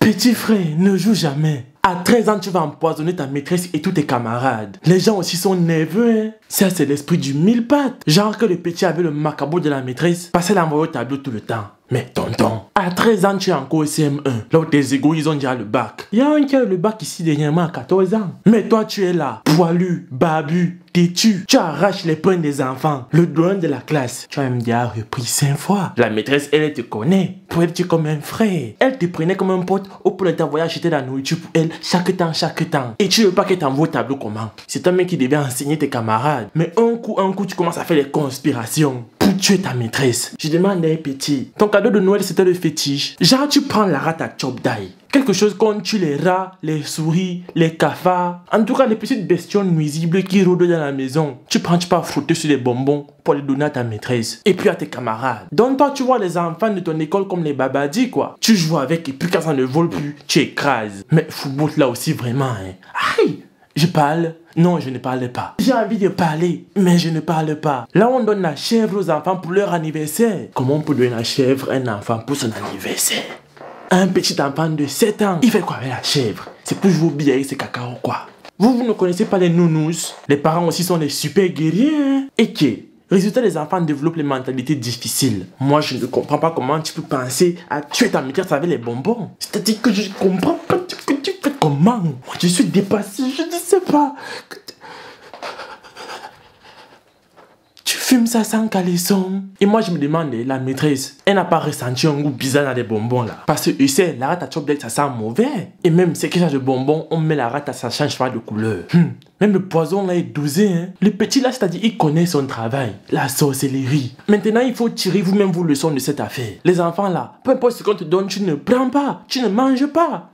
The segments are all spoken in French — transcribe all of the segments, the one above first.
Petit frère, ne joue jamais. À 13 ans, tu vas empoisonner ta maîtresse et tous tes camarades. Les gens aussi sont nerveux, hein. Ça, c'est l'esprit du mille pattes. Genre que le petit avait le macabre de la maîtresse, passait l'envoyer au tableau tout le temps. Mais tonton, à 13 ans, tu es encore au CM1. Là où tes égos, ils ont déjà le bac. Il y a un qui a eu le bac ici dernièrement à 14 ans. Mais toi, tu es là, poilu, barbu, têtu. Tu arraches les poings des enfants. Le doyen de la classe. Tu as même déjà repris 5 fois. La maîtresse, elle te connaît. Pour elle, tu es comme un frère. Elle te prenait comme un pote au point de t'envoyer acheter la nourriture pour elle chaque temps. Et tu veux pas qu'elle t'envoie au tableau comment? C'est toi même qui devait enseigner tes camarades. Mais un coup, tu commences à faire des conspirations pour tuer ta maîtresse. Je demande à un petit, ton cadeau de Noël c'était le fétiche. Genre tu prends la rate à chop d'ail. Quelque chose qu'on tue les rats, les souris, les cafards. En tout cas les petites bestioles nuisibles qui rôdent dans la maison. Tu pars frotter sur les bonbons pour les donner à ta maîtresse. Et puis à tes camarades. Donc toi tu vois les enfants de ton école comme les babadis quoi. Tu joues avec et puis quand ça ne vole plus, tu écrases. Mais football là aussi vraiment hein. Aïe! Je parle? Non, je ne parle pas. J'ai envie de parler, mais je ne parle pas. Là, on donne la chèvre aux enfants pour leur anniversaire. Comment on peut donner la chèvre à un enfant pour son anniversaire? Un petit enfant de 7 ans, il fait quoi avec la chèvre? C'est pour jouer au billet avec ses cacao quoi. Vous ne connaissez pas les nounous? Les parents aussi sont des super guerriers. Hein? Et que, résultat, les enfants développent les mentalités difficiles. Moi, je ne comprends pas comment tu peux penser à tuer ta maîtresse avec les bonbons. C'est-à-dire que je comprends pas que tu fais comment. Moi, je suis dépassé, je ne sais pas. Tu fumes ça sans caleçon. Et moi, je me demande, la maîtresse, elle n'a pas ressenti un goût bizarre dans les bonbons là. Parce que, tu sais, la rate à chop ça sent mauvais. Et même, c'est quel genre de bonbons, on met la rate à ça change pas de couleur. Même le poison là est dosé. Hein. Le petit là, c'est-à-dire, il connaît son travail. La sorcellerie. Maintenant, il faut tirer vous-même vos leçons de cette affaire. Les enfants là, peu importe ce qu'on te donne, tu ne prends pas. Tu ne manges pas.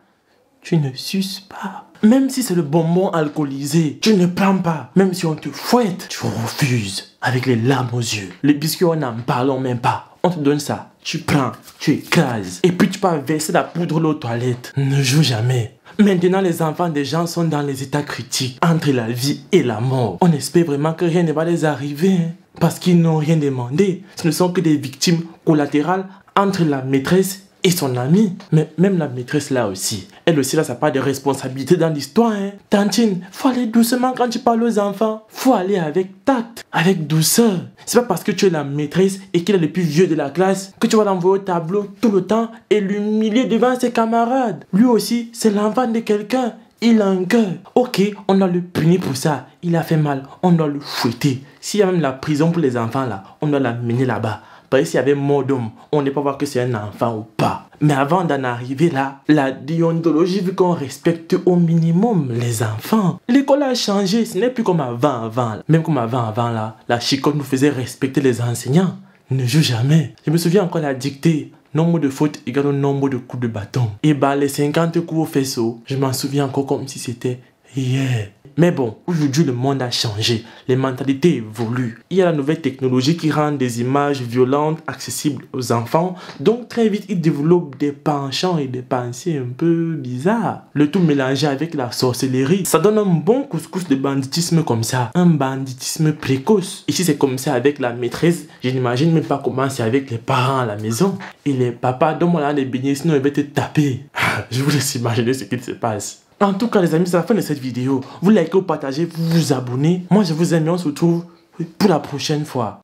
Tu ne suces pas. Même si c'est le bonbon alcoolisé, tu ne prends pas. Même si on te fouette, tu refuses. Avec les larmes aux yeux. Les biscuits, on n'en parlons même pas. On te donne ça. Tu prends, tu écrases. Et puis tu peux verser la poudre aux toilettes. Ne joue jamais. Maintenant, les enfants des gens sont dans les états critiques. Entre la vie et la mort. On espère vraiment que rien ne va les arriver. Hein, parce qu'ils n'ont rien demandé. Ce ne sont que des victimes collatérales entre la maîtresse et son ami. Mais même la maîtresse là aussi, elle aussi là, ça n'a pas de responsabilité dans l'histoire. Hein. Tantine, faut aller doucement quand tu parles aux enfants. Faut aller avec tact, avec douceur. C'est pas parce que tu es la maîtresse et qu'il est le plus vieux de la classe que tu vas l'envoyer au tableau tout le temps et l'humilier devant ses camarades. Lui aussi, c'est l'enfant de quelqu'un. Il a un cœur. Ok, on doit le punir pour ça. Il a fait mal. On doit le fouetter. S'il y a même la prison pour les enfants là, on doit l'amener là-bas. Parce que s'il y avait mort d'homme, on ne peut pas voir que c'est un enfant ou pas. Mais avant d'en arriver là, la déontologie veut qu'on respecte au minimum les enfants. L'école a changé, ce n'est plus comme avant. Même comme avant là, la chicotte nous faisait respecter les enseignants. Ne joue jamais. Je me souviens encore la dictée. Nombre de fautes égale au nombre de coups de bâton. Et bah les 50 coups au faisceau, je m'en souviens encore comme si c'était hier. Mais bon, aujourd'hui le monde a changé, les mentalités évoluent. Il y a la nouvelle technologie qui rend des images violentes accessibles aux enfants. Donc très vite, ils développent des penchants et des pensées un peu bizarres. Le tout mélangé avec la sorcellerie. Ça donne un bon couscous de banditisme comme ça. Un banditisme précoce. Ici c'est comme ça avec la maîtresse. Je n'imagine même pas comment c'est avec les parents à la maison. Et les papas, donne-moi les beignets sinon ils vont te taper. Je vous laisse imaginer ce qu'il se passe. En tout cas les amis, c'est la fin de cette vidéo. Vous likez, vous partagez, vous vous abonnez. Moi je vous aime et on se retrouve pour la prochaine fois.